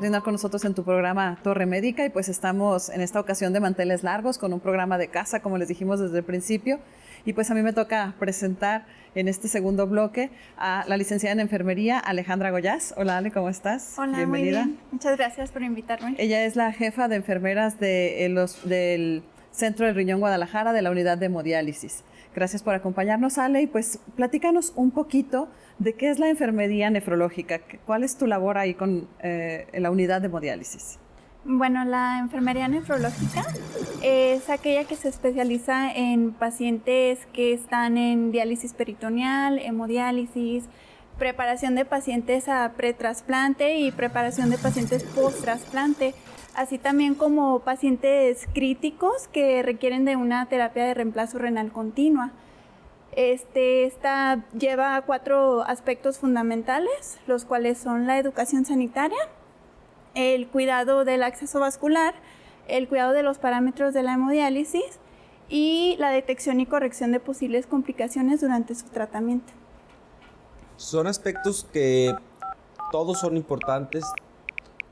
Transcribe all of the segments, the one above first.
continuar con nosotros en tu programa Torre Médica y pues estamos en esta ocasión de manteles largos con un programa de casa, como les dijimos desde el principio. Y pues a mí me toca presentar en este segundo bloque a la licenciada en enfermería Alejandra Goyás. Hola Ale, ¿cómo estás? Hola, bienvenida. Muy bien. Muchas gracias por invitarme. Ella es la jefa de enfermeras del Centro del Riñón Guadalajara de la unidad de hemodiálisis. Gracias por acompañarnos, Ale, y pues platícanos un poquito de qué es la enfermería nefrológica. ¿Cuál es tu labor ahí con la unidad de hemodiálisis? Bueno, la enfermería nefrológica es aquella que se especializa en pacientes que están en diálisis peritoneal, hemodiálisis, preparación de pacientes a pretrasplante y preparación de pacientes post-trasplante, así también como pacientes críticos que requieren de una terapia de reemplazo renal continua. Esta lleva 4 aspectos fundamentales, los cuales son la educación sanitaria, el cuidado del acceso vascular, el cuidado de los parámetros de la hemodiálisis y la detección y corrección de posibles complicaciones durante su tratamiento. Son aspectos que todos son importantes,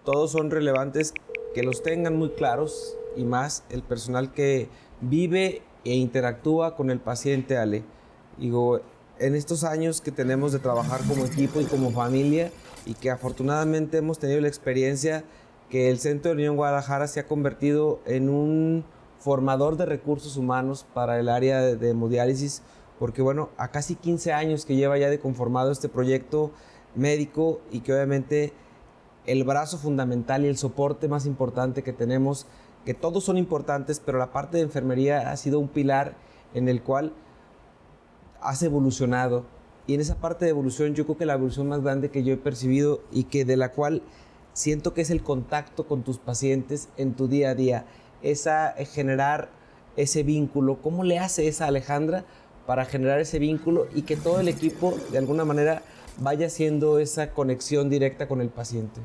todos son relevantes, que los tengan muy claros, y más el personal que vive e interactúa con el paciente, Ale. Digo, en estos años que tenemos de trabajar como equipo y como familia, y que afortunadamente hemos tenido la experiencia que el Centro de Riñón Guadalajara se ha convertido en un formador de recursos humanos para el área de hemodiálisis, porque bueno, a casi 15 años que lleva ya de conformado este proyecto médico, y que obviamente el brazo fundamental y el soporte más importante que tenemos, que todos son importantes, pero la parte de enfermería ha sido un pilar en el cual has evolucionado. Y en esa parte de evolución, yo creo que la evolución más grande que yo he percibido y que de la cual siento que es el contacto con tus pacientes en tu día a día, generar ese vínculo. ¿Cómo le hace esa Alejandra para generar ese vínculo y que todo el equipo de alguna manera vaya haciendo esa conexión directa con el paciente?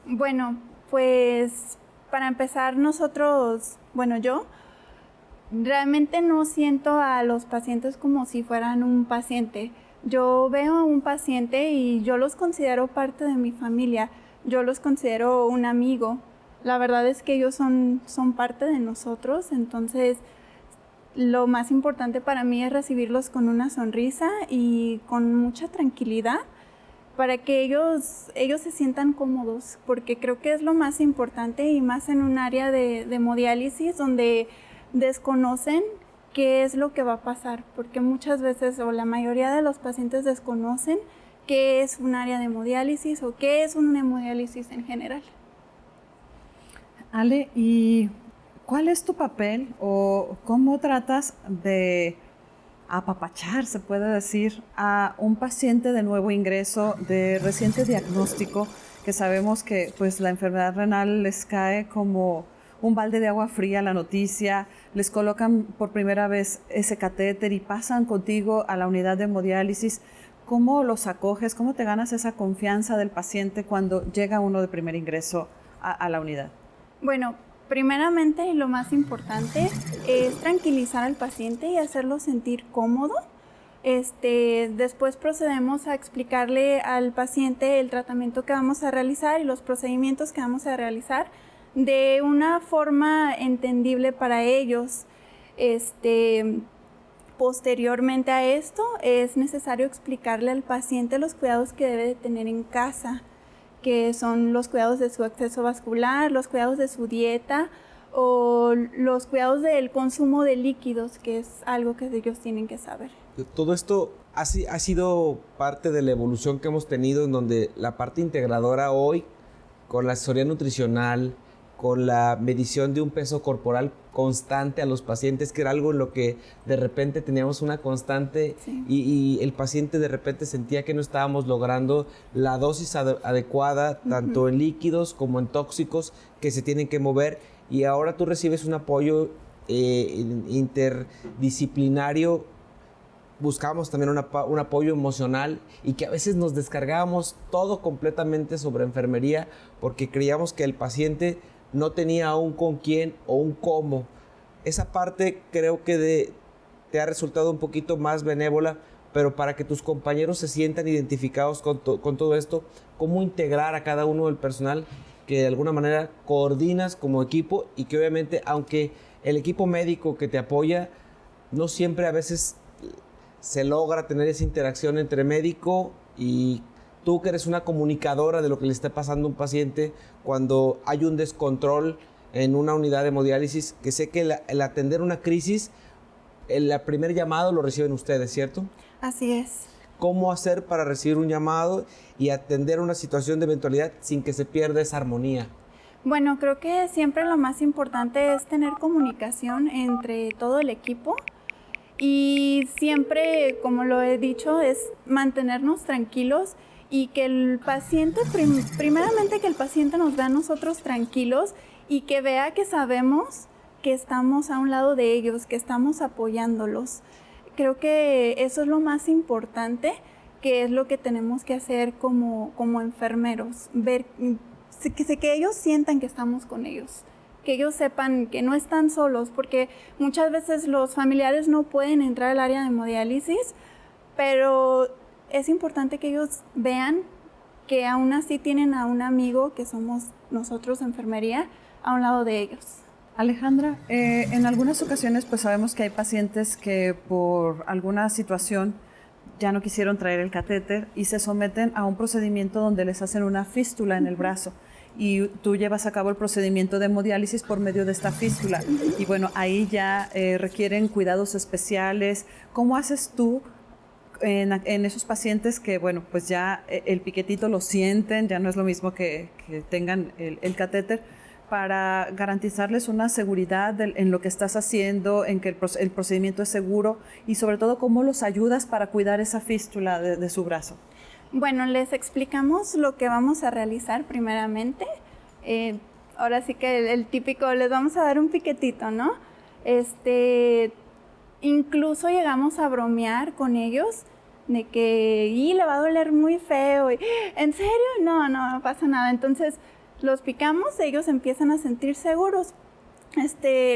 Bueno, pues para empezar yo realmente no siento a los pacientes como si fueran un paciente. Yo veo a un paciente y yo los considero parte de mi familia, yo los considero un amigo. La verdad es que ellos son parte de nosotros, entonces lo más importante para mí es recibirlos con una sonrisa y con mucha tranquilidad para que ellos se sientan cómodos, porque creo que es lo más importante, y más en un área de hemodiálisis donde desconocen qué es lo que va a pasar, porque muchas veces o la mayoría de los pacientes desconocen qué es un área de hemodiálisis o qué es una hemodiálisis en general. Ale, ¿y cuál es tu papel o cómo tratas de apapachar, se puede decir, a un paciente de nuevo ingreso, de reciente diagnóstico, que sabemos que pues la enfermedad renal les cae como un balde de agua fría la noticia, les colocan por primera vez ese catéter y pasan contigo a la unidad de hemodiálisis? ¿Cómo los acoges? ¿Cómo te ganas esa confianza del paciente cuando llega uno de primer ingreso a la unidad? Bueno, primeramente, lo más importante es tranquilizar al paciente y hacerlo sentir cómodo. Después procedemos a explicarle al paciente el tratamiento que vamos a realizar y los procedimientos que vamos a realizar de una forma entendible para ellos. Posteriormente a esto, es necesario explicarle al paciente los cuidados que debe de tener en casa, que son los cuidados de su acceso vascular, los cuidados de su dieta o los cuidados del consumo de líquidos, que es algo que ellos tienen que saber. Todo esto ha sido parte de la evolución que hemos tenido, en donde la parte integradora hoy, con la asesoría nutricional, con la medición de un peso corporal constante a los pacientes, que era algo en lo que de repente teníamos una constante, sí, y el paciente de repente sentía que no estábamos logrando la dosis adecuada, tanto en líquidos como en tóxicos que se tienen que mover, y ahora tú recibes un apoyo interdisciplinario. Buscamos también un apoyo emocional, y que a veces nos descargábamos todo completamente sobre enfermería porque creíamos que el paciente no tenía un con quién o un cómo. Esa parte creo que te ha resultado un poquito más benévola, pero para que tus compañeros se sientan identificados con todo esto, cómo integrar a cada uno del personal que de alguna manera coordinas como equipo y que obviamente, aunque el equipo médico que te apoya, no siempre a veces se logra tener esa interacción entre médico y tú, que eres una comunicadora de lo que le está pasando a un paciente cuando hay un descontrol en una unidad de hemodiálisis, que sé que el atender una crisis, el primer llamado lo reciben ustedes, ¿cierto? Así es. ¿Cómo hacer para recibir un llamado y atender una situación de eventualidad sin que se pierda esa armonía? Bueno, creo que siempre lo más importante es tener comunicación entre todo el equipo y siempre, como lo he dicho, es mantenernos tranquilos y que el paciente, primeramente que el paciente nos vea a nosotros tranquilos y que vea que sabemos que estamos a un lado de ellos, que estamos apoyándolos. Creo que eso es lo más importante, que es lo que tenemos que hacer como enfermeros, ver que ellos sientan que estamos con ellos, que ellos sepan que no están solos, porque muchas veces los familiares no pueden entrar al área de hemodiálisis, pero es importante que ellos vean que aún así tienen a un amigo, que somos nosotros, enfermería, a un lado de ellos. Alejandra, en algunas ocasiones pues sabemos que hay pacientes que por alguna situación ya no quisieron traer el catéter y se someten a un procedimiento donde les hacen una fístula en el brazo y tú llevas a cabo el procedimiento de hemodiálisis por medio de esta fístula y bueno, ahí ya requieren cuidados especiales. ¿Cómo haces tú en esos pacientes que, bueno, pues ya el piquetito lo sienten, ya no es lo mismo que tengan el catéter, para garantizarles una seguridad en lo que estás haciendo, en que el procedimiento es seguro y sobre todo cómo los ayudas para cuidar esa fístula de su brazo? Bueno, les explicamos lo que vamos a realizar primeramente. Ahora sí que el típico, les vamos a dar un piquetito, ¿no? Incluso llegamos a bromear con ellos de que le va a doler muy feo. ¿En serio? No pasa nada. Entonces los picamos, ellos empiezan a sentir seguros.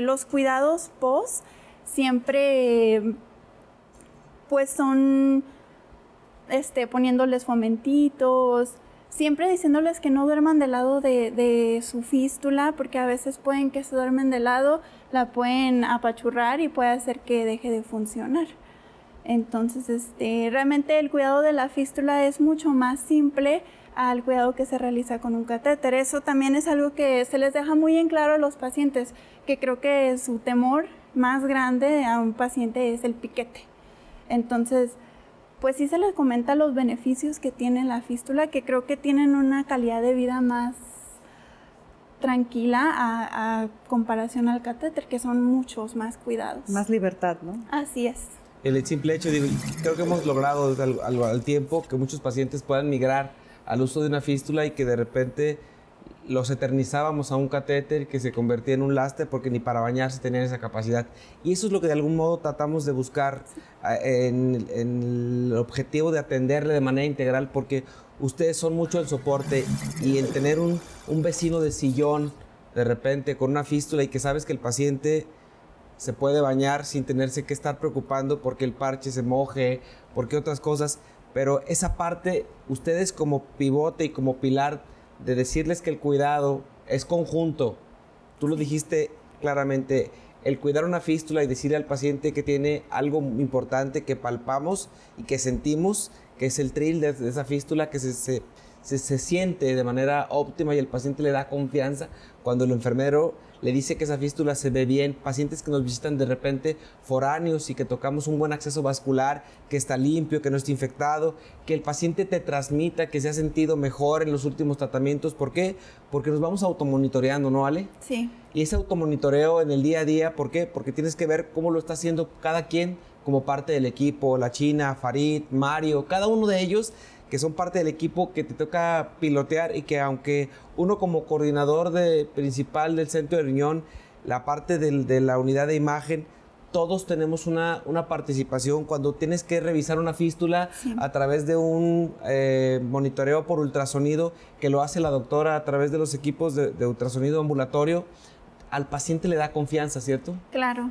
Los cuidados post siempre pues son poniéndoles fomentitos, siempre diciéndoles que no duerman del lado de su fístula, porque a veces pueden que se duermen de lado, la pueden apachurrar y puede hacer que deje de funcionar. Entonces, realmente el cuidado de la fístula es mucho más simple al cuidado que se realiza con un catéter. Eso también es algo que se les deja muy en claro a los pacientes, que creo que su temor más grande a un paciente es el piquete. Entonces, pues sí se les comenta los beneficios que tiene la fístula, que creo que tienen una calidad de vida más tranquila a comparación al catéter, que son muchos más cuidados. Más libertad, ¿no? Así es. El simple hecho, creo que hemos logrado al tiempo que muchos pacientes puedan migrar al uso de una fístula y que de repente los eternizábamos a un catéter que se convertía en un lastre porque ni para bañarse tenían esa capacidad. Y eso es lo que de algún modo tratamos de buscar en el objetivo de atenderle de manera integral, porque ustedes son mucho el soporte y el tener un vecino de sillón de repente con una fístula y que sabes que el paciente se puede bañar sin tenerse que estar preocupando porque el parche se moje, porque otras cosas, pero esa parte, ustedes como pivote y como pilar de decirles que el cuidado es conjunto. Tú lo dijiste claramente, el cuidar una fístula y decirle al paciente que tiene algo importante que palpamos y que sentimos, que es el trill de esa fístula, que se siente de manera óptima y el paciente le da confianza cuando el enfermero le dice que esa fístula se ve bien. Pacientes que nos visitan de repente foráneos y que tocamos un buen acceso vascular, que está limpio, que no está infectado, que el paciente te transmita que se ha sentido mejor en los últimos tratamientos. ¿Por qué? Porque nos vamos automonitoreando, ¿no, Ale? Sí. Y ese automonitoreo en el día a día, ¿por qué? Porque tienes que ver cómo lo está haciendo cada quien como parte del equipo, la China, Farid, Mario, cada uno de ellos que son parte del equipo que te toca pilotear y que aunque uno como coordinador principal del centro de riñón, la parte de la unidad de imagen, todos tenemos una participación cuando tienes que revisar una fístula a través de un monitoreo por ultrasonido que lo hace la doctora a través de los equipos de ultrasonido ambulatorio. Al paciente le da confianza, ¿cierto? Claro.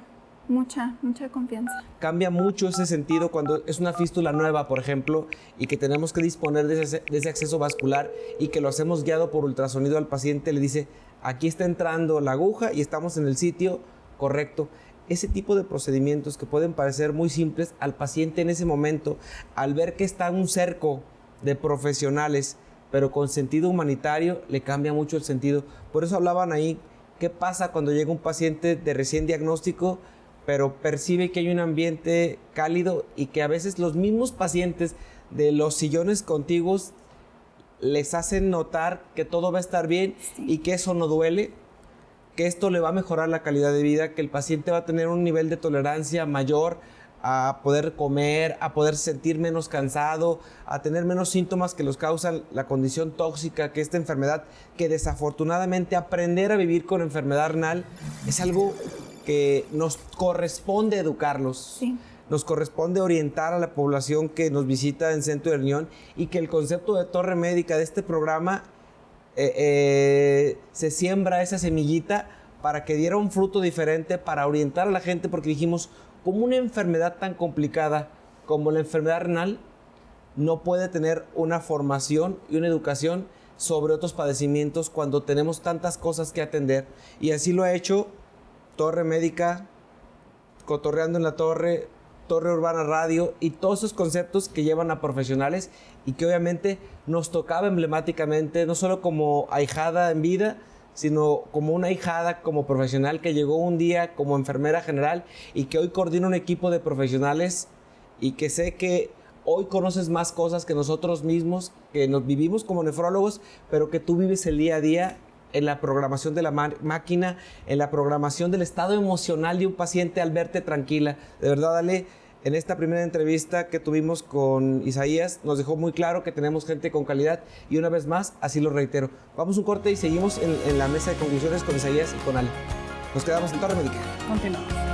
mucha confianza. Cambia mucho ese sentido cuando es una fístula nueva, por ejemplo, y que tenemos que disponer de ese acceso vascular y que lo hacemos guiado por ultrasonido al paciente, le dice, aquí está entrando la aguja y estamos en el sitio correcto. Ese tipo de procedimientos que pueden parecer muy simples, al paciente en ese momento, al ver que está un cerco de profesionales, pero con sentido humanitario, le cambia mucho el sentido. Por eso hablaban ahí, ¿qué pasa cuando llega un paciente de recién diagnóstico, pero percibe que hay un ambiente cálido y que a veces los mismos pacientes de los sillones contiguos les hacen notar que todo va a estar bien y que eso no duele, que esto le va a mejorar la calidad de vida, que el paciente va a tener un nivel de tolerancia mayor a poder comer, a poder sentir menos cansado, a tener menos síntomas que los causan la condición tóxica, que esta enfermedad, que desafortunadamente aprender a vivir con enfermedad renal es algo que nos corresponde educarlos. Sí. Nos corresponde orientar a la población que nos visita en Centro de Riñón y que el concepto de Torre Médica de este programa se siembra esa semillita para que diera un fruto diferente, para orientar a la gente, porque dijimos, como una enfermedad tan complicada como la enfermedad renal no puede tener una formación y una educación sobre otros padecimientos cuando tenemos tantas cosas que atender. Y así lo ha hecho Torre Médica, Cotorreando en la Torre, Torre Urbana Radio y todos esos conceptos que llevan a profesionales y que obviamente nos tocaba emblemáticamente, no solo como ahijada en vida, sino como una ahijada como profesional que llegó un día como enfermera general y que hoy coordina un equipo de profesionales y que sé que hoy conoces más cosas que nosotros mismos, que nos vivimos como nefrólogos, pero que tú vives el día a día en la programación de la máquina, en la programación del estado emocional de un paciente al verte tranquila. De verdad, Ale, en esta primera entrevista que tuvimos con Isaías, nos dejó muy claro que tenemos gente con calidad y una vez más, así lo reitero. Vamos un corte y seguimos en la mesa de conclusiones con Isaías y con Ale. Nos quedamos en Torre Médica. Continuamos.